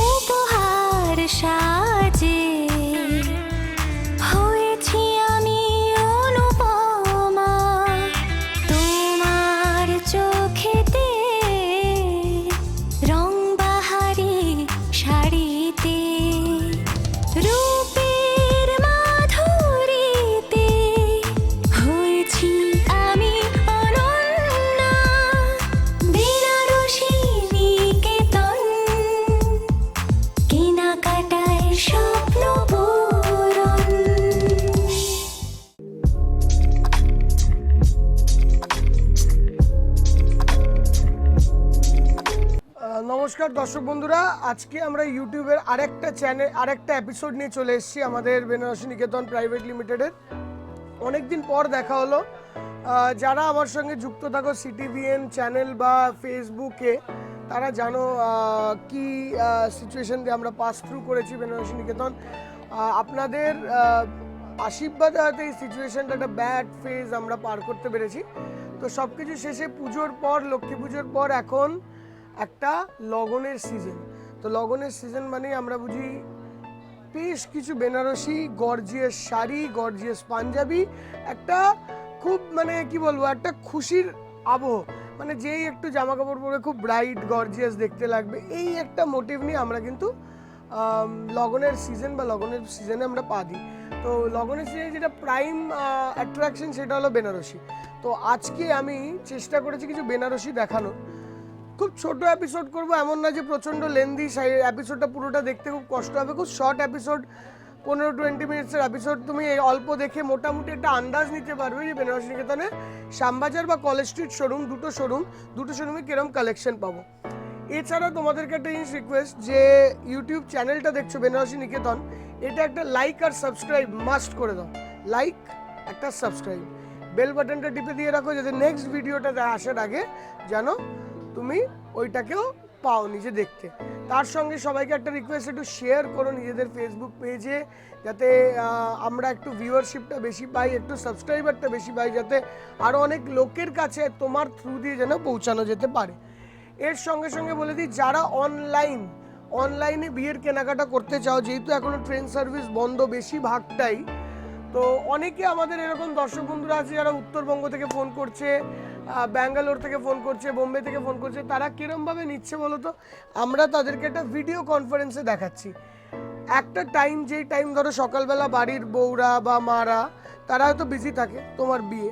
উপহার সাজে হয়েছি আমি অনুপমা তোমার চোখেতে রং বাহারি শাড়িতে রূপের মাধুরীতে হয়েছি আমি অনন্যা বেনারসি নিকেতন কেনাকাটায় স্বপ্ন পূরণ। নমস্কার দর্শক বন্ধুরা, আজকে আমরা ইউটিউবের আরেকটা এপিসোড নিয়ে চলে এসেছি আমাদের বেনারসি নিকেতন প্রাইভেট লিমিটেডের। অনেকদিন পর দেখা হলো। যারা আমার সঙ্গে যুক্ত থাকো সিটিভিএন চ্যানেল বা ফেসবুকে, তারা জানো কি সিচুয়েশন দিয়ে আমরা পাস থ্রু করেছি বেনারসি নিকেতন। আপনাদের আশীর্বাদে হয়তো এই সিচুয়েশনটা একটা ব্যাড ফেজ আমরা পার করতে পেরেছি। তো সব কিছু শেষে পুজোর পর, লক্ষ্মী পুজোর পর এখন একটা লগনের সিজন। তো লগনের সিজন মানে আমরা বুঝি বেশ কিছু বেনারসি গর্জিয়াস শাড়ি, গর্জিয়াস পাঞ্জাবি, একটা খুব মানে কি বলবো, একটা খুশির আবহ, মানে যেই একটু জামা কাপড় পরে খুব ব্রাইট গর্জিয়াস দেখতে লাগবে, এই একটা মোটিভ নিয়ে আমরা কিন্তু লগনের সিজনে আমরা পা দিই। তো লগনের সিজনে যেটা প্রাইম অ্যাট্রাকশন সেটা হলো বেনারসি। তো আজকে আমি চেষ্টা করেছি কিছু বেনারসি দেখানো। খুব ছোট এপিসোড করব, এমন না যে প্রচণ্ড লেন্দি এপিসোডটা পুরোটা দেখতে খুব কষ্ট হবে। খুব শর্ট এপিসোড, 15-20 মিনিটসের এপিসোড। তুমি এই অল্প দেখে মোটামুটি একটা আন্দাজ নিতে পারবে যে বেনারসি নিকেতনে শ্যামবাজার বা কলেজ স্ট্রিট শোরুম, দুটো শোরুমে কিরম কালেকশন পাবো। এছাড়া তোমাদেরকে একটা জিনিস রিকোয়েস্ট, যে ইউটিউব চ্যানেলটা দেখছো বেনারসি নিকেতন, এটা একটা লাইক আর সাবস্ক্রাইব মাস্ট করে দাও। লাইক, একটা সাবস্ক্রাইব, বেল বাটনটা টিপে দিয়ে রাখো, যাতে নেক্সট ভিডিওটা আসার আগে জানো তুমি ওইটাকেও পাও নিজে দেখতে। তার সঙ্গে সবাইকে একটা রিকোয়েস্ট, একটু শেয়ার করো নিজেদের ফেসবুক পেজে, যাতে আমরা একটু ভিউয়ারশিপটা বেশি পাই, একটু সাবস্ক্রাইবারটা বেশি পাই, যাতে আরও অনেক লোকের কাছে তোমার থ্রু দিয়ে যেন পৌঁছানো যেতে পারে। এর সঙ্গে সঙ্গে বলে দিই, যারা অনলাইনে বিয়ের কেনাকাটা করতে চাও, যেহেতু এখনও ট্রেন সার্ভিস বন্ধ বেশিরভাগটাই, তো অনেকে আমাদের এরকম দর্শক বন্ধুরা আছে যারা উত্তরবঙ্গ থেকে ফোন করছে, ব্যাঙ্গালোর থেকে ফোন করছে, বোম্বে থেকে ফোন করছে। তারা কিরমভাবে নিচ্ছে বলো তো? আমরা তাদেরকে একটা ভিডিও কনফারেন্সে দেখাচ্ছি একটা টাইম, যেই টাইম ধরো সকালবেলা বাড়ির বউরা বা মারা তারা হয়তো বিজি থাকে, তোমার বিয়ে,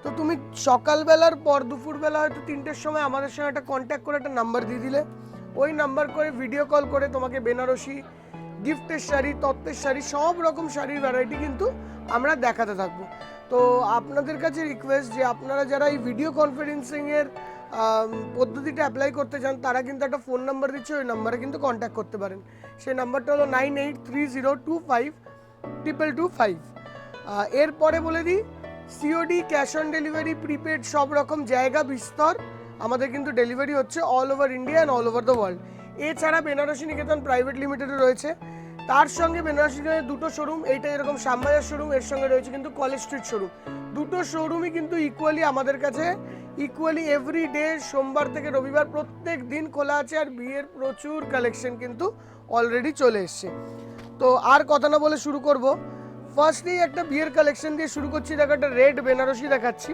তো তুমি সকালবেলার পর দুপুরবেলা হয়তো 3টের সময় আমাদের সঙ্গে একটা কন্ট্যাক্ট করে একটা নাম্বার দিয়ে দিলে, ওই নাম্বার করে ভিডিও কল করে তোমাকে বেনারসি গিফটের শাড়ি, তত্ত্বের শাড়ি, সব রকম শাড়ির ভ্যারাইটি কিন্তু আমরা দেখাতে থাকবো। তো আপনাদের কাছে রিকোয়েস্ট, যে আপনারা যারা এই ভিডিও কনফারেন্সিংয়ের পদ্ধতিটা অ্যাপ্লাই করতে চান, তারা কিন্তু একটা ফোন নাম্বার দিচ্ছে, ওই নাম্বারে কিন্তু কন্ট্যাক্ট করতে পারেন। সেই নাম্বারটা হলো 9830252225। এরপরে বলে দিই, COD, cash on delivery, prepaid, সব রকম জায়গা বিস্তর আমাদের কিন্তু ডেলিভারি হচ্ছে all over India and all over the world. এছাড়া বেনারসি নিকেতন প্রাইভেট লিমিটেডে রয়েছে, তার সঙ্গে বেনারসি নিকেতনের দুটো শোরুম, এইটা এরকম শ্যামবাজার শোরুম, এর সঙ্গে রয়েছে কিন্তু কলেজ স্ট্রিট শোরুম। দুটো শোরুমই কিন্তু ইকুয়ালি আমাদের কাছে এভরি ডে, সোমবার থেকে রবিবার প্রত্যেক দিন খোলা আছে। আর বিয়ের প্রচুর কালেকশন কিন্তু অলরেডি চলে এসছে। তো আর কথা না বলে শুরু করব। ফার্স্টলি একটা বিয়ের কালেকশন দিয়ে শুরু করছি। দেখো, একটা রেড বেনারসি দেখাচ্ছি।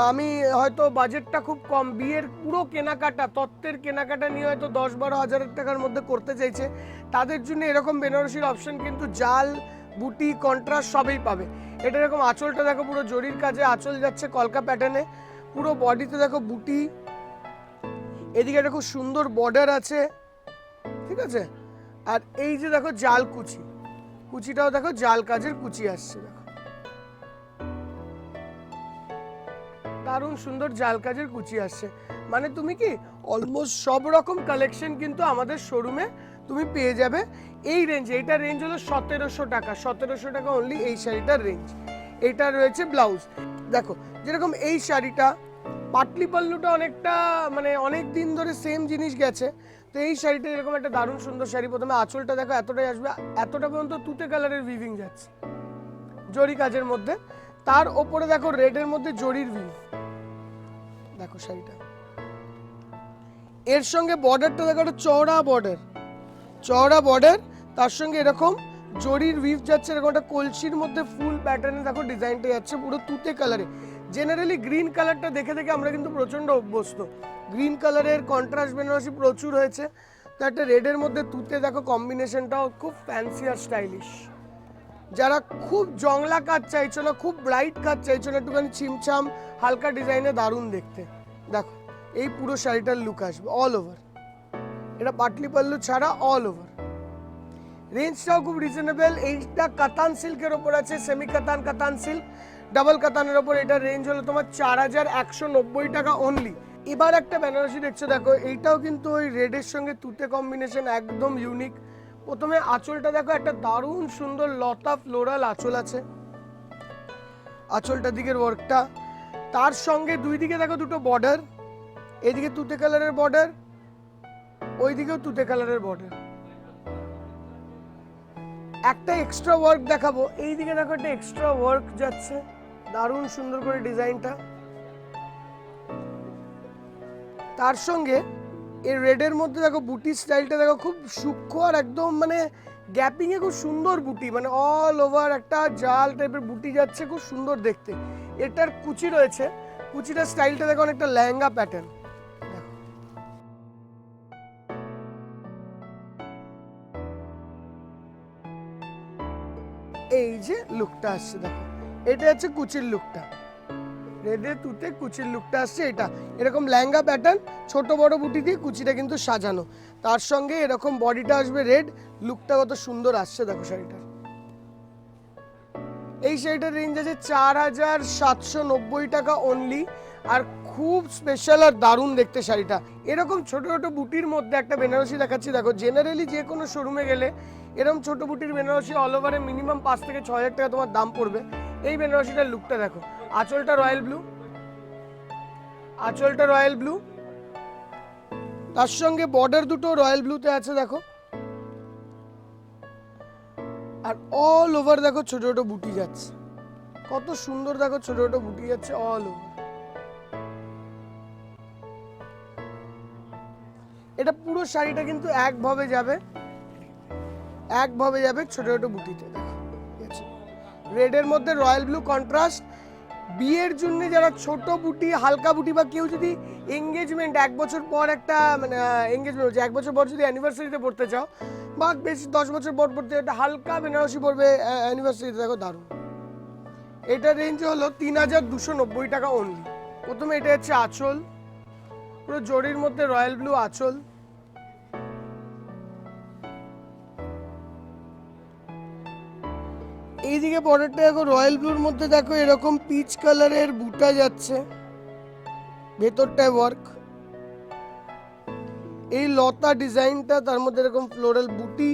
আমি হয়তো বাজেটটা খুব কম, বিয়ের পুরো কেনাকাটা, তত্ত্বের কেনাকাটা নিয়ে হয়তো 10-12 হাজার টাকার মধ্যে করতে চাইছে, তাদের জন্য এরকম বেনারসির অপশন কিন্তু জাল, বুটি, কন্ট্রাস্ট সবই পাবে। এটা এরকম আঁচলটা দেখো, পুরো জরির কাজে আঁচল যাচ্ছে কলকা প্যাটার্নে, পুরো বডিতে দেখো বুটি, এদিকে একটা খুব সুন্দর বর্ডার আছে, ঠিক আছে। আর এই যে দেখো জাল কুচিটাও দেখো জাল কাজের কুচি আসছে, দেখো দারুণ সুন্দর জাল কাজের কুচি আসছে। মানে তুমি কি অলমোস্ট সব রকম কালেকশন কিন্তু আমাদের শোরুমে তুমি পেয়ে যাবে এই রেঞ্জে। এইটার রেঞ্জ হলো 1700 টাকা, 1700 টাকা অনলি এই শাড়িটার রেঞ্জ। এইটা রয়েছে ব্লাউজ, দেখো যেরকম এই শাড়িটা পাটলি পাল্লুটা অনেকটা মানে অনেক দিন ধরে সেম জিনিস গেছে, তো এই শাড়িটা এরকম একটা দারুণ সুন্দর শাড়ি। প্রথমে আঁচলটা দেখো এতটাই আসবে, এতটা পর্যন্ত তুতে কালারের উইভিং যাচ্ছে জরি কাজের মধ্যে, তার ওপরে দেখো রেডের মধ্যে জরির উইভ, দেখো শাড়িটা এর সঙ্গে বর্ডারটা দেখো, একটা চওড়া বর্ডার, তার সঙ্গে এরকম জরির উইভ যাচ্ছে, এরকম একটা কলসির মধ্যে ফুল প্যাটার্নে দেখো ডিজাইনটা যাচ্ছে পুরো তুতে কালারে। জেনারেলি গ্রিন কালারটা দেখে দেখে আমরা কিন্তু প্রচণ্ড অভ্যস্ত, গ্রিন কালারের কন্ট্রাস্ট বেনারসি প্রচুর হয়েছে, তো একটা রেডের মধ্যে তুতে দেখো কম্বিনেশনটাও খুব ফ্যান্সি আর স্টাইলিশ। যারা খুব জংলা কাজ চাইছো না, খুব ব্রাইট কাজ চাইছো না, একটুখানি ছিমছাম হালকা ডিজাইনে দারুণ দেখতে, দেখো এই পুরো শাড়িটার লুক আসবে অল ওভার। এটা পাটলি পাল্লু ছাড়া অল ওভার। রেঞ্জটাও খুব রিজনেবল। এইটা কাতান সিল্কের ওপর আছে, সেমি কাতান সিল্ক, ডাবল কাতানের ওপর। এটার রেঞ্জ হলো তোমার 4190 টাকা অনলি। এবার একটা বেনারসি দেখছো, দেখো এইটাও কিন্তু ওই রেডের সঙ্গে তুতে কম্বিনেশন, একদম ইউনিক। প্রথমে আঁচলটা দেখো, একটা দারুণ সুন্দর লতা ফ্লোরাল আঁচল আছে, আঁচলটার দিকের ওয়ার্কটা, তার সঙ্গে দুই দিকে দেখো দুটো বর্ডার, এদিকে তুতে কালারের বর্ডার, ওইদিকেও তুতে কালারের বর্ডার। একটা এক্সট্রা ওয়ার্ক দেখাবো, এইদিকে দেখো একটা এক্সট্রা ওয়ার্ক যাচ্ছে, দারুণ সুন্দর করে ডিজাইনটা। তার সঙ্গে এই রেডের মধ্যে দেখো বুটি স্টাইলটা দেখো, খুব সূক্ষ্ম আর একদম মানে গ্যাপিং এ খুব সুন্দর বুটি, মানে অল ওভার একটা জাল টাইপের বুটি যাচ্ছে, খুব সুন্দর দেখতে। এটার কুচি রয়েছে, কুচিটার স্টাইলটা দেখো অনেকটা লেহেঙ্গা প্যাটার্ন। এই যে লুকটা আসছে দেখো, এটা হচ্ছে কুচির লুকটা, রেডে তুতে কুচির লুকটা আসছে। এটা এরকম লেহেঙ্গা প্যাটার্ন, ছোট বড় বুটি দিয়ে কুচিটা কিন্তু সাজানো, তার সঙ্গে এরকম বডিটা আসবে রেড, লুকটা কত সুন্দর আসছে দেখো শাড়িটার। এই শাড়িটার রেঞ্জ আছে 4790 টাকা অনলি, আর খুব স্পেশাল আর দারুণ দেখতে শাড়িটা। এরকম ছোট ছোট বুটির মধ্যে একটা বেনারসি দেখাচ্ছি দেখো। জেনারেলি যে কোনো শোরুমে গেলে এরকম ছোট বুটির বেনারসি অল ওভারে মিনিমাম 5 থেকে 6000 টাকা তোমার দাম পড়বে। এই বেনারসিটার লুকটা দেখো, আঁচলটা রয়্যাল ব্লু, তার সঙ্গে বর্ডার দুটো রয়্যাল ব্লুতে আছে দেখো, আর অল ওভার দেখো ছোট ছোট বুটি যাচ্ছে, কত সুন্দর দেখো ছোট ছোট বুটি যাচ্ছে অল ওভার। এটা পুরো শাড়িটা কিন্তু একভাবে যাবে ছোট ছোট বুটিতে দেখো। রেডের মধ্যে রয়্যাল ব্লু কন্ট্রাস্ট। বিয়ের জন্য যারা ছোট বুটি, হালকা বুটি, বা কেউ যদি এঙ্গেজমেন্ট 1 বছর পর একটা মানে এঙ্গেজমেন্ট হচ্ছে 1 বছর পর যদি অ্যানিভার্সারিতে পড়তে চাও, বা বেশি 10 বছর পর পড়তে, একটা হালকা বেনারসি পড়বে অ্যানিভার্সারিতে দেখো, দারুণ। এটার রেঞ্জ হলো 3290 টাকা অনলি। প্রথমে এটা হচ্ছে আঁচল, পুরো জরির মধ্যে রয়্যাল ব্লু আঁচল, এইদিকে বর্ডারটা দেখো রয়্যাল ব্লুর মধ্যে দেখো এরকম পিচ কালারের বুটা যাচ্ছে, ভেতরটায় ওয়ার্ক, এই লতা ডিজাইনটা, তার মধ্যে এরকম ফ্লোরাল বুটি,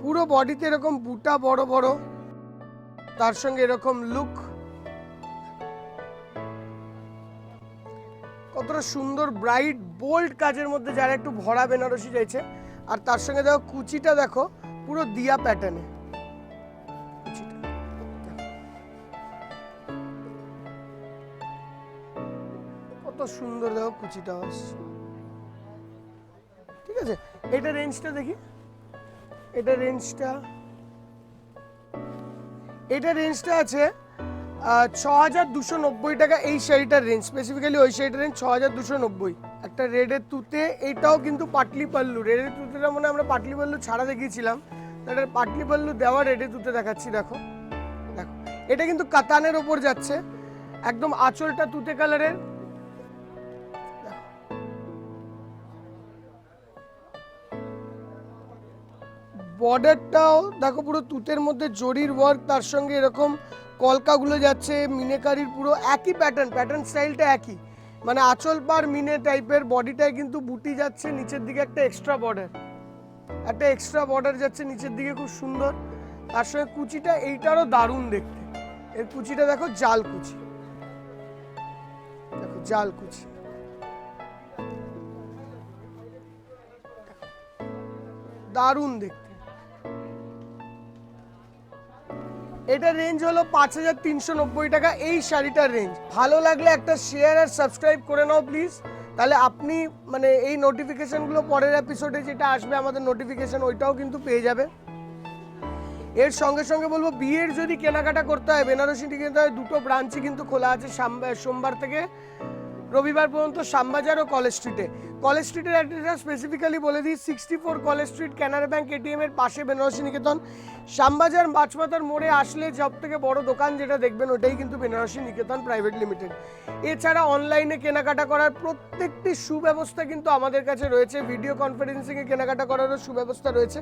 পুরো বডিতে এরকম বুটা বড় বড়, তার সঙ্গে এরকম লুক, কতটা সুন্দর ব্রাইট বোল্ড কাজের মধ্যে যারা একটু ভরা বেনারসি চাইছে। আর তার সঙ্গে দেখো কুচিটা দেখো পুরো দিয়া প্যাটার্নে, কত সুন্দর দেখো কুচিটা আসছে, ঠিক আছে। এটা রেঞ্জটা দেখি, এটা রেঞ্জটা আছে 6290 টাকা। এই শাড়িটার রেঞ্জ, স্পেসিফিক্যালি ওই শাড়িটার রেঞ্জ 6290। একটা রেডের তুতে, এটাও কিন্তু পাটলি পাল্লু। রেডের তুতেটা মনে আমরা পাটলি পাল্লু ছাড়া দেখিয়েছিলাম, এটা পাটলি পাল্লু দেওয়া রেডের তুতে দেখাচ্ছি দেখো। দেখো এটা কিন্তু কাতানের ওপর যাচ্ছে, একদম আঁচলটা তুতে কালারের, বর্ডারটাও দেখো পুরো তুতের মধ্যে জরির ওয়ার্ক, তার সঙ্গে এরকম কলকাগুলো যাচ্ছে, মিনেকারির পুরো একই প্যাটার্ন স্টাইলটা একই, মানে আঁচল পার মিনে টাইপের। বডিটায় কিন্তু বুটি যাচ্ছে, নিচের দিকে একটা এক্সট্রা বর্ডার যাচ্ছে নিচের দিকে, খুব সুন্দর। তার সঙ্গে কুচিটা এইটারও দারুণ দেখতে, এর কুচিটা দেখো জাল কুচি, দেখো জাল কুচি, দারুণ দেখতে। এটা রেঞ্জ হলো 5390 টাকা এই শাড়িটার রেঞ্জ। ভালো লাগলে একটা শেয়ার আর সাবস্ক্রাইব করে নাও প্লিজ, তাহলে আপনি মানে এই নোটিফিকেশনগুলো পরের এপিসোডে যেটা আসবে আমাদের নোটিফিকেশন ওইটাও কিন্তু পেয়ে যাবে। এর সঙ্গে সঙ্গে বলবো বিয়ের যদি কেনাকাটা করতে হয় বেনারসি নিকেতনে দুটো ব্রাঞ্চই কিন্তু খোলা আছে সোমবার থেকে রবিবার পর্যন্ত শ্যামবাজার ও কলেজ স্ট্রিটে। কলেজ স্ট্রিটের অ্যাড্রেসটা স্পেসিফিক্যালি বলে দিই, 64 college street, Canara bank ATM এর পাশে বেনারসি নিকেতন। শ্যামবাজার মাছমাতার মোড়ে আসলে সব থেকে বড় দোকান যেটা দেখবেন ওটাই কিন্তু বেনারসি নিকেতন প্রাইভেট লিমিটেড। এছাড়া অনলাইনে কেনাকাটা করার প্রত্যেকটি সুব্যবস্থা কিন্তু আমাদের কাছে রয়েছে। ভিডিও কনফারেন্সিংয়ে কেনাকাটা করারও সুব্যবস্থা রয়েছে।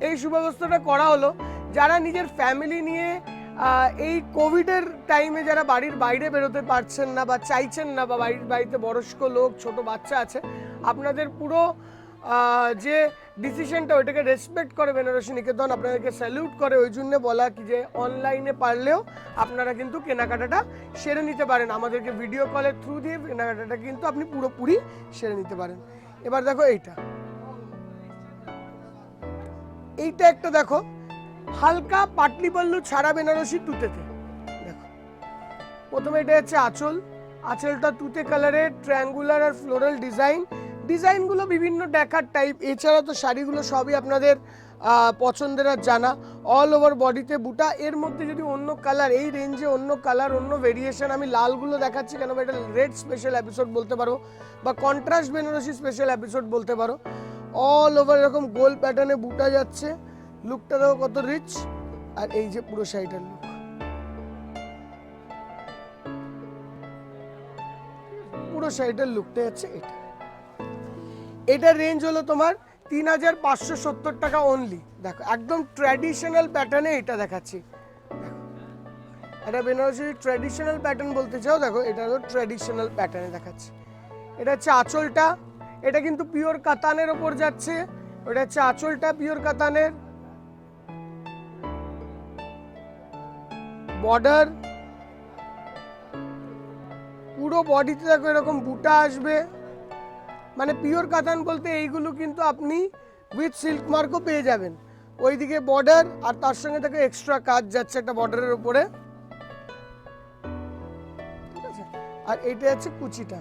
এই সুব্যবস্থাটা করা হলো যারা নিজের ফ্যামিলি নিয়ে এই কোভিডের টাইমে যারা বাড়ির বাইরে বেরোতে পারছেন না বা চাইছেন না, বা বাড়িতে বয়স্ক লোক ছোট বাচ্চা আছে, আপনাদের পুরো যে ডিসিশনটা ওইটাকে রেসপেক্ট করে বেনারসি নিকেতন, আপনাদেরকে স্যালুট করে। ওই জন্য বলা কি যে অনলাইনে পারলেও আপনারা কিন্তু কেনাকাটাটা সেরে নিতে পারেন, আমাদেরকে ভিডিও কলের থ্রু দিয়ে কেনাকাটাটা কিন্তু আপনি পুরোপুরি সেরে নিতে পারেন। এবার দেখো এইটা একটা দেখো হালকা পাটলি পাল্লু ছাড়া বেনারসি তুতেতে। দেখো প্রথমে এটা হচ্ছে আঁচলটা তুতে কালারের, ট্রায়াঙ্গুলার আর ফ্লোরাল ডিজাইনগুলো বিভিন্ন ডেকার টাইপ। এছাড়া তো শাড়িগুলো সবই আপনাদের পছন্দের আর জানা। অল ওভার বডিতে বুটা। এর মধ্যে যদি অন্য কালার, এই রেঞ্জে অন্য কালার, অন্য ভেরিয়েশন, আমি লালগুলো দেখাচ্ছি কেন, এটা রেড স্পেশাল এপিসোড বলতে পারো বা কন্ট্রাস্ট বেনারসি স্পেশাল এপিসোড বলতে পারো। অল ওভার এরকম গোল প্যাটার্নে বুটা যাচ্ছে, লুকটা দেখো কত রিচ। আর এই যে পুরো শাড়িটার লুক, পুরো শাড়িটার লুকটা যাচ্ছে এটার রেঞ্জ হলো তোমার 3570 টাকা অনলি। দেখো একদম ট্র্যাডিশনাল প্যাটার্নে এটা দেখাচ্ছি। দেখো এটা বেনারসি ট্র্যাডিশনাল প্যাটার্ন বলতে চাও, দেখো এটা হলো ট্র্যাডিশনাল প্যাটার্নে দেখাচ্ছি। এটা হচ্ছে আঁচলটা, এটা কিন্তু পিওর কাতানের ওপর যাচ্ছে। ওটা হচ্ছে আঁচলটা পিওর কাতানের। বর্ডার পুরো বডিতে দেখো এরকম বুটা আসবে, মানে পিওর কাতান বলতে এইগুলো কিন্তু আপনি উইথ সিল্ক মার্কও পেয়ে যাবেন। ওইদিকে বর্ডার আর তার সঙ্গে দেখো এক্সট্রা কাজ যাচ্ছে একটা বর্ডারের উপরে, ঠিক আছে। আর এইটা হচ্ছে কুচিটা,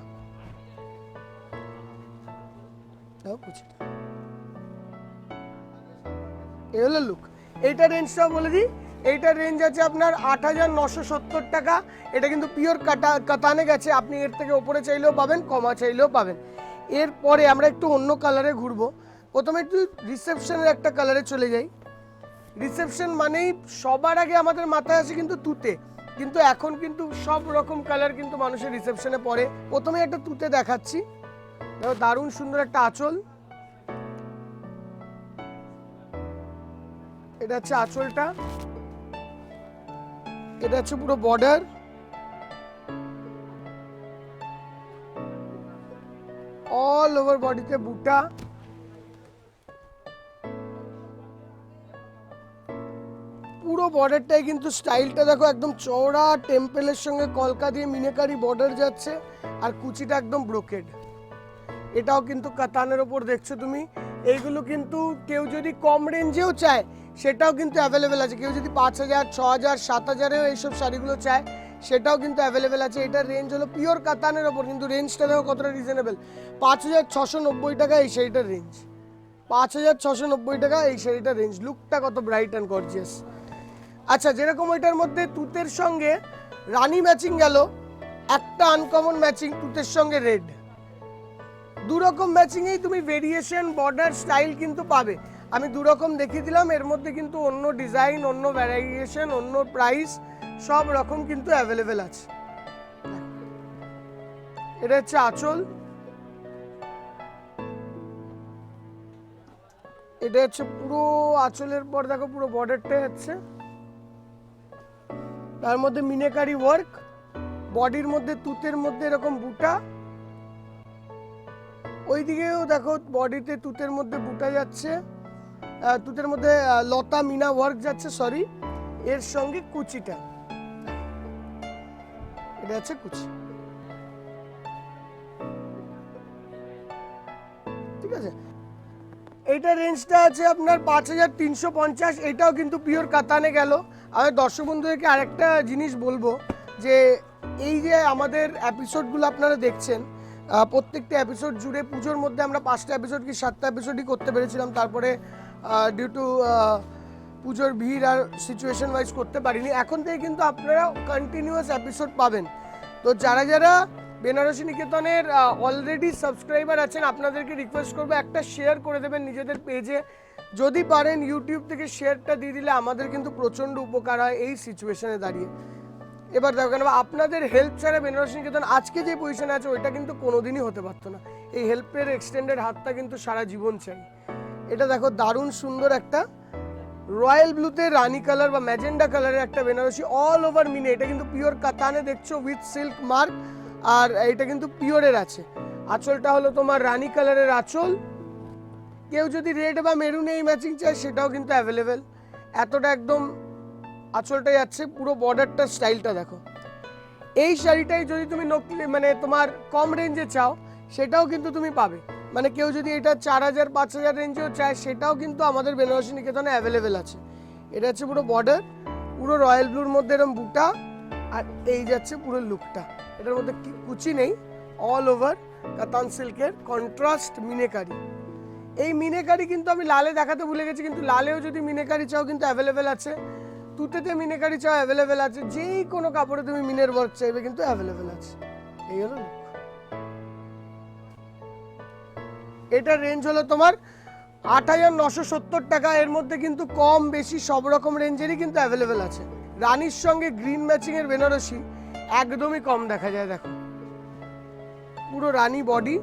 এই হলো লুক। এইটা রেঞ্জটাও বলে দিই, এইটার রেঞ্জ আছে আপনার 8970 টাকা। এটা কিন্তু পিওর কাতানে গেছে, আপনি এর থেকে ওপরে চাইলেও পাবেন, কমা চাইলেও পাবেন। এরপরে আমরা একটু অন্য কালারে ঘুরবো। প্রথমে একটু রিসেপশনের একটা কালারে চলে যাই। রিসেপশন মানেই সবার আগে আমাদের মাথায় আসে কিন্তু তুতে, কিন্তু এখন কিন্তু সব রকম কালার কিন্তু মানুষের রিসেপশনে পড়ে। প্রথমে একটা তুতে দেখাচ্ছি, দেখো দারুণ সুন্দর একটা আঁচল। এটা হচ্ছে আঁচলটা, এটা হচ্ছে পুরো বর্ডার। অল ওভার বডিতে বুটা। পুরো বর্ডারটাই কিন্তু স্টাইলটা দেখো একদম চওড়া টেম্পলের সঙ্গে কলকা দিয়ে মিনাকারি বর্ডার যাচ্ছে, আর কুচিটা একদম ব্রোকেড। এটাও কিন্তু কাতানের ওপর দেখছো তুমি। এইগুলো কিন্তু কেউ যদি কম রেঞ্জেও চায় সেটাও কিন্তু অ্যাভেলেবেল আছে। কেউ যদি 5000, 6000, 7000এও এইসব শাড়িগুলো চায় সেটাও কিন্তু অ্যাভেলেবেল আছে। এটার রেঞ্জ হলো পিওর কাতানের ওপর, কিন্তু রেঞ্জটা দেখো কতটা রিজনেবল। 5690 টাকা এই শাড়িটার রেঞ্জ, 5690 টাকা এই শাড়িটার রেঞ্জ। লুকটা কত ব্রাইট অ্যান্ড গর্জিয়াস। আচ্ছা, যেরকম ওইটার মধ্যে তুতের সঙ্গে রানী ম্যাচিং গেল, একটা আনকমন ম্যাচিং তুতের সঙ্গে রেড। দুরকম ম্যাচিংয়েই তুমি ভেরিয়েশন, বর্ডার, স্টাইল কিন্তু পাবে। আমি দুরকম দেখিয়ে দিলাম, এর মধ্যে কিন্তু অন্য ডিজাইন, অন্য ভ্যারিয়েশন, অন্য প্রাইস সব রকম কিন্তু অ্যাভেলেবেল আছে। এটা হচ্ছে আঁচল, এটা হচ্ছে পুরো আঁচলের পর দেখো পুরো বর্ডারটা হচ্ছে, তার মধ্যে মিনাকারি ওয়ার্ক, বডির মধ্যে তুতের মধ্যে এরকম বুটা। ওইদিকেও দেখো বডিতে তুতের মধ্যে বুটা যাচ্ছে, তুতের মধ্যে লতা মিনা ওয়ার্ক যাচ্ছে, সরি। এর সঙ্গে কুচিটা, এটা হচ্ছে কুচি, ঠিক আছে। এইটা রেঞ্জটা আছে আপনার 5350। এটাও কিন্তু পিওর কাতানে গেল। আমি দর্শক বন্ধুদেরকে আরেকটা জিনিস বলবো যে এই যে আমাদের এপিসোডগুলো আপনারা দেখছেন, প্রত্যেকটা এপিসোড জুড়ে পুজোর মধ্যে আমরা 5টা এপিসোড কি 7টা এপিসোডই করতে পেরেছিলাম, তারপরে ডিউ টু পুজোর ভিড় আর সিচুয়েশন ওয়াইজ করতে পারিনি। এখন থেকে কিন্তু আপনারা কন্টিনিউয়াস এপিসোড পাবেন। তো যারা যারা বেনারসি নিকেতনের অলরেডি সাবস্ক্রাইবার আছেন, আপনাদেরকে রিকোয়েস্ট করবো একটা শেয়ার করে দেবেন নিজেদের পেজে। যদি পারেন ইউটিউব থেকে শেয়ারটা দিয়ে দিলে আমাদের কিন্তু প্রচণ্ড উপকার হয় এই সিচুয়েশনে দাঁড়িয়ে। এবার দেখো, কেন আপনাদের হেল্প ছাড়া বেনারসি নিকেতন আজকে যে পজিশনে আছে ওইটা কিন্তু কোনোদিনই হতে পারতো না। এই হেল্পের এক্সটেন্ডেড হাতটা কিন্তু সারা জীবন চাই। এটা দেখো, দারুণ সুন্দর একটা রয়্যাল ব্লুতে রানি কালার বা ম্যাজেন্ডা কালারের একটা বেনারসি অল ওভার মিনে। এটা কিন্তু পিওর কাতানে দেখছো উইথ সিল্ক মার্ক, আর এটা কিন্তু পিওরের আছে। আঁচলটা হলো তোমার রানি কালারের আঁচল। কেউ যদি রেড বা মেরুন এই ম্যাচিং চায় সেটাও কিন্তু অ্যাভেলেবেল। এতটা একদম আঁচলটা যাচ্ছে, পুরো বর্ডারটা স্টাইলটা দেখো। এই শাড়িটাই যদি তুমি নকলি মানে তোমার কম রেঞ্জে চাও সেটাও কিন্তু তুমি পাবে। মানে কেউ যদি এটা 4000-5000 রেঞ্জেও চায় সেটাও কিন্তু আমাদের বেনারসি নিকেতনে অ্যাভেলেবেল আছে। এটা হচ্ছে পুরো বর্ডার, পুরো রয়্যাল ব্লুর মধ্যে এরকম বুটা, আর এই যাচ্ছে পুরো লুকটা। এটার মধ্যে কুচি নেই, অল ওভার কাতান সিল্কের কন্ট্রাস্ট মিনেকারি। এই মিনেকারি কিন্তু আমি লালে দেখাতে ভুলে গেছি, কিন্তু লালেও যদি মিনেকারি চাও কিন্তু অ্যাভেলেবেল আছে। তুতেতে মিনেকারি চাও অ্যাভেলেবেল আছে, যেই কোনো কাপড়ে তুমি মিনের ওয়ার্ক চাইবে কিন্তু অ্যাভেলেবেল আছে। এই হলো look। এটার রেঞ্জ হলো তোমার 8970 টাকা। এর মধ্যে কিন্তু কম বেশি সব রকম রেঞ্জেরই কিন্তু অ্যাভেলেবেল আছে। রানীর সঙ্গে গ্রিন ম্যাচিং এর বেনারসি একদমই কম দেখা যায়। দেখো, পুরো রানী বডি,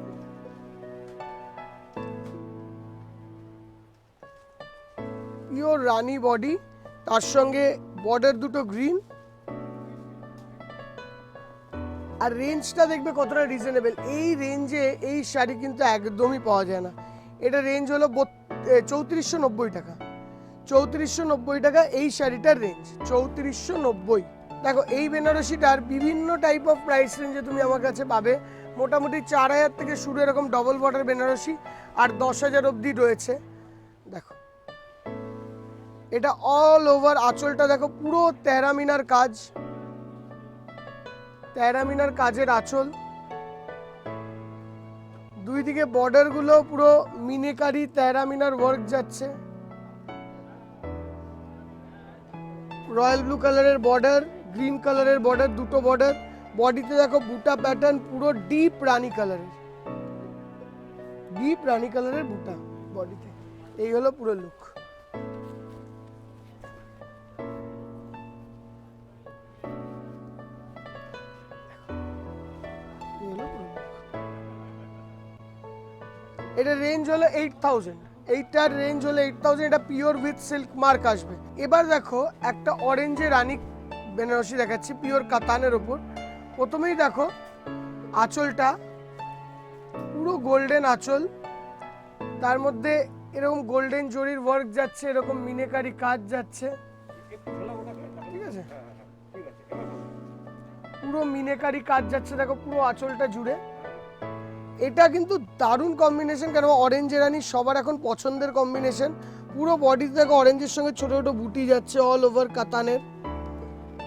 পিওর রানী বডি, তার সঙ্গে বর্ডার দুটো গ্রিন, আর রেঞ্জটা দেখবে কতটা রিজনেবল। এই রেঞ্জে এই শাড়ি কিন্তু একদমই পাওয়া যায় না। এটা রেঞ্জ হলো 3490 টাকা। 3490 টাকা এই শাড়িটার রেঞ্জ, 3490। দেখো, এই বেনারসিটার বিভিন্ন টাইপ অফ প্রাইস রেঞ্জে তুমি আমার কাছে পাবে। মোটামুটি 4000 থেকে শুরু এরকম ডবল বর্ডার বেনারসি, আর 10000 অবধি রয়েছে। দেখো, এটা অল ওভার আঁচলটা দেখো, পুরো তেহরামিনার কাজ, তেহরামিনার কাজের আঁচল। দুই দিকে বর্ডার গুলো পুরো মিনেকারি তেহরামিনার ওয়ার্ক যাচ্ছে। রয়্যাল ব্লু কালারের বর্ডার, গ্রিন কালারের বর্ডার, দুটো বর্ডার। বডিতে দেখো বুটা প্যাটার্ন, পুরো ডিপ রানী কালারের, ডিপ রানী কালারের বুটা বডিতে। এই হলো পুরো লুক। এটা রেঞ্জ হলো 8000। এইটার রেঞ্জ হলো 8000। এটা পিওর উইথ সিল্ক মার্ক আসবে। এবার দেখো, একটা অরেঞ্জে রানী বেনারসি দেখাচ্ছি পিওর কাতানের ওপর। প্রথমেই দেখো আঁচলটা পুরো গোল্ডেন আঁচল, তার মধ্যে এরকম গোল্ডেন জরির ওয়ার্ক যাচ্ছে, এরকম মিনেকারি কাজ যাচ্ছে। ঠিক আছে, পুরো মিনেকারি কাজ যাচ্ছে দেখো পুরো আঁচলটা জুড়ে। এটা কিন্তু দারুণ কম্বিনেশন, কেন অরেঞ্জ রানী সবার এখন পছন্দের কম্বিনেশন। পুরো বডিতে দেখো অরেঞ্জের সঙ্গে ছোট ছোট বুটি যাচ্ছে অল ওভার কাতানের।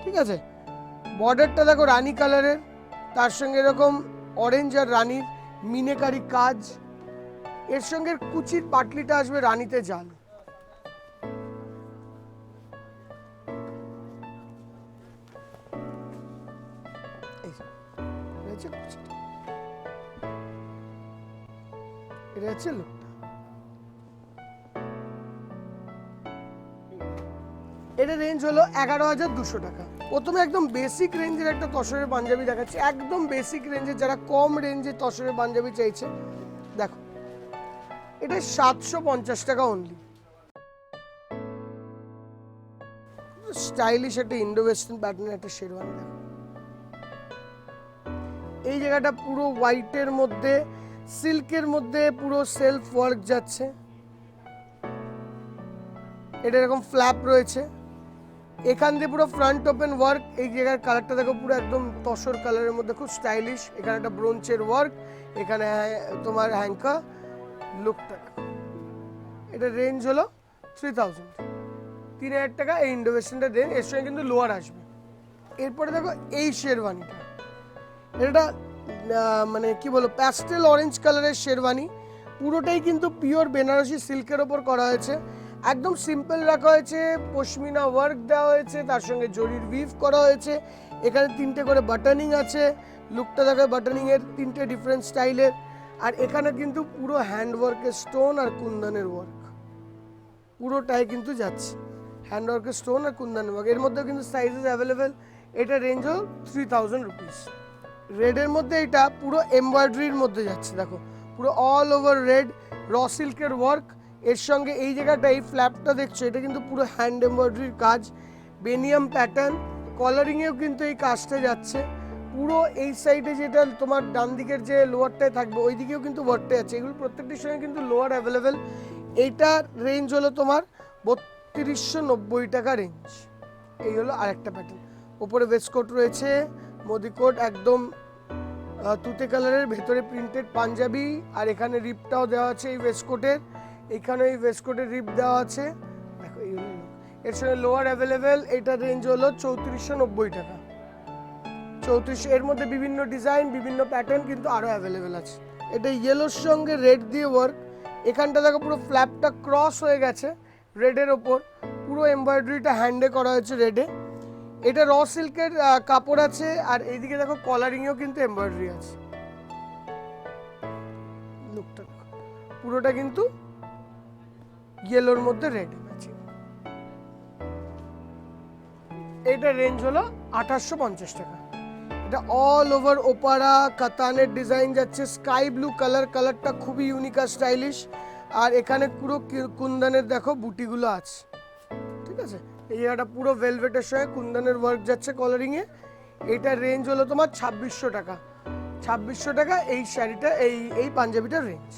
ঠিক আছে, বর্ডারটা দেখো রানী কালারের, তার সঙ্গে এরকম অরেঞ্জ আর রানীর মিনেকারি কাজ। এর সঙ্গে কুচির পাটলিটা আসবে রানীতে জাল। এটা হচ্ছে লুকটা। এটা রেঞ্জ হলো 11200 টাকা। প্রথমে একদম বেসিক রেঞ্জের একটা তসরের পাঞ্জাবি দেখাচ্ছি, একদম বেসিক রেঞ্জের, যারা কম রেঞ্জে তসরের পাঞ্জাবি চাইছে। দেখো, এটা 750 টাকা অনলি। স্টাইলিশ একটা ইন্ডো ওয়েস্টার্ন প্যাটার্নের একটা শেরওয়ানি। দেখো, এই জায়গাটা পুরো হোয়াইটের মধ্যে সিল্কের মধ্যে পুরো সেলফ ওয়ার্ক যাচ্ছে। এটা এরকম ফ্ল্যাপ রয়েছে, এখান দিয়ে পুরো ফ্রন্ট ওপেন ওয়ার্ক। এই জায়গার কালারটা দেখো পুরো একদম তসর কালারের মধ্যে, খুব স্টাইলিশ। এখানে একটা ব্রোঞ্চের ওয়ার্ক, এখানে তোমার হ্যাঙ্কা লুকটা। এটা রেঞ্জ হলো 3000, 3000 টাকা এই ইন্ডো ওয়েস্টার্নটা রেঞ্জ। এর সঙ্গে কিন্তু লোয়ার আসবে। এরপরে দেখো এই শেরওয়ানিটা, এটা মানে কি বলবো প্যাস্টেল অরেঞ্জ কালারের শেরওয়ানি, পুরোটাই কিন্তু পিওর বেনারসি সিল্কের ওপর করা হয়েছে। একদম সিম্পল রাখা হয়েছে, পশমিনা ওয়ার্ক দেওয়া হয়েছে, তার সঙ্গে জরির উইভ করা হয়েছে। এখানে 3টে করে বাটনিং আছে, লুকটা দেখায় বাটনিংয়ের 3টে ডিফারেন্ট স্টাইলের। আর এখানে কিন্তু পুরো হ্যান্ড ওয়ার্কের স্টোন আর কুন্দনের ওয়ার্ক পুরোটাই কিন্তু যাচ্ছে, হ্যান্ড ওয়ার্কের স্টোন আর কুন্দনের ওয়ার্ক। এর মধ্যেও কিন্তু সাইজেস অ্যাভেলেবেল। এটা রেঞ্জ হল 3000 রুপিস। রেডের মধ্যে এটা পুরো এমব্রয়ডারির মধ্যে যাচ্ছে, দেখো পুরো অল ওভার রেড র সিল্কের ওয়ার্ক। এর সঙ্গে এই জায়গাটা এই ফ্ল্যাপটা দেখছো, এটা কিন্তু পুরো হ্যান্ড এমব্রয়ডারির কাজ, বেনিয়াম প্যাটার্ন। কলারিংয়েও কিন্তু এই কাজটা যাচ্ছে। পুরো এই সাইডে যেটা তোমার ডান দিকের যে লোয়ারটায় থাকবে ওই দিকেও কিন্তু ওয়ার্কটা আছে। এগুলো প্রত্যেকটির সঙ্গে কিন্তু লোয়ার অ্যাভেলেবেল। এইটার রেঞ্জ হলো তোমার 3290 টাকা রেঞ্জ। এই হলো আরেকটা প্যাটার্ন। ওপরে ওয়েস্টকোট রয়েছে, মোদিকোট একদম তুতে কালারের, ভেতরে প্রিন্টেড পাঞ্জাবি। আর এখানে রিপটাও দেওয়া আছে এই ওয়েস্টকোটের, এখানে এই ওয়েস্টকোটের রিপ দেওয়া আছে। দেখো এই হলো এর সঙ্গে লোয়ার অ্যাভেলেবেল। এটার রেঞ্জ হলো 3490 টাকা। 3400। এর মধ্যে বিভিন্ন ডিজাইন বিভিন্ন প্যাটার্ন কিন্তু আরও অ্যাভেলেবেল আছে। এটা ইয়েলোর সঙ্গে রেড দিয়ে ওয়ার্ক। এখানটা দেখো পুরো ফ্ল্যাপটা ক্রস হয়ে গেছে রেডের ওপর, পুরো এমব্রয়ডারিটা হ্যান্ডে করা হয়েছে রেডে। এটা র সিল্কের কাপড় আছে। আর এইদিকে দেখো কলারিংয়েও কিন্তু এমব্রয়ডারি আছে। লুকটা পুরোটা কিন্তু ইয়েলোর মধ্যে রেড আছে। এটা রেঞ্জ হলো 2850 টাকা। এটা অল ওভার ওপারা কাতানের ডিজাইন যাচ্ছে, স্কাই ব্লু কালারটা খুবই ইউনিক আর স্টাইলিশ। আর এখানে পুরো কুন্দনের দেখো বুটিগুলো আছে, ঠিক আছে। এই জায়গাটা পুরো ভেলভেটের সঙ্গে কুন্দনের ওয়ার্ক যাচ্ছে কলারিংয়ে। এটার রেঞ্জ হলো তোমার 2600 টাকা। 2600 টাকা এই শাড়িটা, এই পাঞ্জাবিটার রেঞ্জ।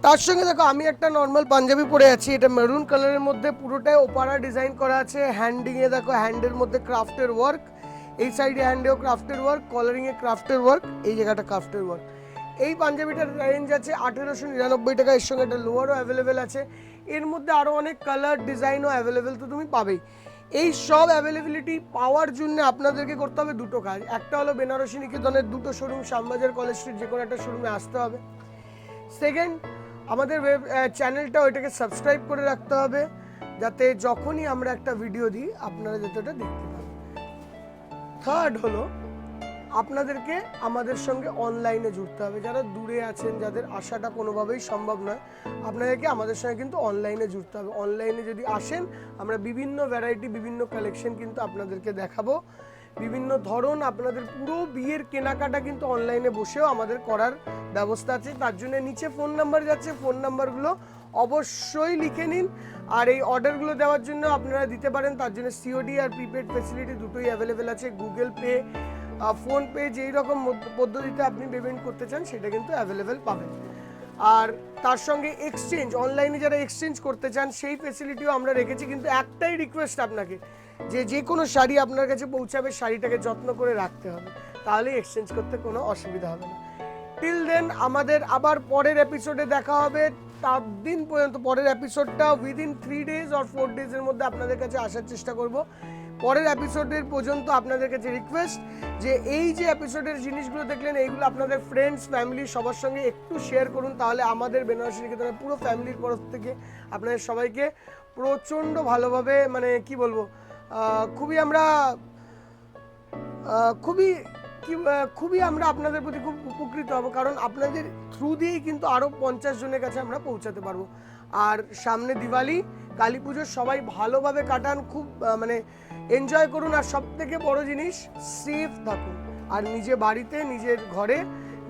তার সঙ্গে দেখো আমি একটা নর্মাল পাঞ্জাবি পরে আছি, এটা মেরুন কালারের মধ্যে, পুরোটাই ওপারা ডিজাইন করা আছে। হ্যান্ডিংয়ে দেখো হ্যান্ডের মধ্যে ক্রাফটের ওয়ার্ক, এই সাইডে হ্যান্ডেও ক্রাফটের ওয়ার্ক, কলারিংয়ে ক্রাফটের ওয়ার্ক, এই জায়গাটা ক্রাফটের ওয়ার্ক। এই পাঞ্জাবিটার রেঞ্জ আছে 1899 টাকা। এর সঙ্গে একটা লোয়ারও অ্যাভেলেবেল আছে। এর মধ্যে আরও অনেক কালার ডিজাইনও অ্যাভেলেবেল তো তুমি পাবেই। এই সব অ্যাভেলেবিলিটি পাওয়ার জন্য আপনাদেরকে করতে হবে দুটো কাজ। একটা হলো বেনারসি নিকেতনের দুটো শোরুম, শ্যামবাজার কলেজ স্ট্রিট, যে কোনো একটা শোরুমে আসতে হবে। সেকেন্ড, আমাদের চ্যানেলটা ওইটাকে সাবস্ক্রাইব করে রাখতে হবে, যাতে যখনই আমরা একটা ভিডিও দিই আপনারা যাতে ওটা দেখতে পান। থার্ড হলো আপনাদেরকে আমাদের সঙ্গে অনলাইনে জুড়তে হবে। যারা দূরে আছেন, যাদের আসাটা কোনোভাবেই সম্ভব নয়, আপনাদেরকে আমাদের সঙ্গে কিন্তু অনলাইনে জুড়তে হবে। অনলাইনে যদি আসেন, আমরা বিভিন্ন ভ্যারাইটি বিভিন্ন কালেকশন কিন্তু আপনাদেরকে দেখাবো, বিভিন্ন ধরন। আপনাদের পুরো বিয়ের কেনাকাটা কিন্তু অনলাইনে বসেও আমাদের করার ব্যবস্থা আছে। তার জন্য নিচে ফোন নাম্বার যাচ্ছে, ফোন নাম্বারগুলো অবশ্যই লিখে নিন। আর এই অর্ডারগুলো দেওয়ার জন্য আপনারা দিতে পারেন, তার জন্য সিওডি আর প্রিপেড ফ্যাসিলিটি দুটোই অ্যাভেলেবেল আছে। গুগল পে, ফোনপে, যেই রকম পদ্ধতিতে আপনি পেমেন্ট করতে চান সেটা কিন্তু অ্যাভেলেবেল পাবেন। আর তার সঙ্গে এক্সচেঞ্জ, অনলাইনে যারা এক্সচেঞ্জ করতে চান সেই ফ্যাসিলিটিও আমরা রেখেছি। কিন্তু একটাই রিকোয়েস্ট আপনাকে, যে কোনো শাড়ি আপনার কাছে পৌঁছাবে শাড়িটাকে যত্ন করে রাখতে হবে, তাহলে এক্সচেঞ্জ করতে কোনো অসুবিধা হবে না। টিল দেন আমাদের আবার পরের এপিসোডে দেখা হবে। তার দিন পর্যন্ত পরের এপিসোডটা উইদিন 3 days or 4 days এর মধ্যে আপনাদের কাছে আসার চেষ্টা করব। পরের এপিসোডের পর্যন্ত আপনাদের কাছে রিকোয়েস্ট যে এই যে এপিসোডের জিনিসগুলো দেখলেন এইগুলো আপনাদের ফ্রেন্ডস ফ্যামিলি সবার সঙ্গে একটু শেয়ার করুন, তাহলে আমাদের বেনারসি নিকেতনের পুরো ফ্যামিলির তরফ থেকে আপনাদের সবাইকে প্রচণ্ড ভালোভাবে মানে কি বলবো খুবই আমরা আপনাদের প্রতি খুব উপকৃত হব, কারণ আপনাদের থ্রু দিয়েই কিন্তু আরও 50 জনের কাছে আমরা পৌঁছাতে পারবো। আর সামনে দিওয়ালি, কালী পুজো, সবাই ভালোভাবে কাটান, খুব মানে এনজয় করুন। আর সব থেকে বড় জিনিস, সেফ থাকুন। আর নিজে বাড়িতে, নিজের ঘরে,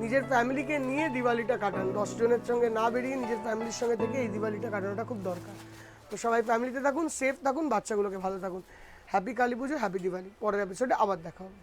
নিজের ফ্যামিলিকে নিয়ে দিওয়ালিটা কাটান। 10 জনের সঙ্গে না বেরিয়ে নিজের ফ্যামিলির সঙ্গে থেকে এই দিওয়ালিটা কাটানোটা খুব দরকার। তো সবাই ফ্যামিলিতে থাকুন, সেফ থাকুন, বাচ্চাগুলোকে ভালো থাকুন। হ্যাপি কালী পুজো, হ্যাপি দিওয়ালি। পরের এপিসোডে আবার দেখা হবে।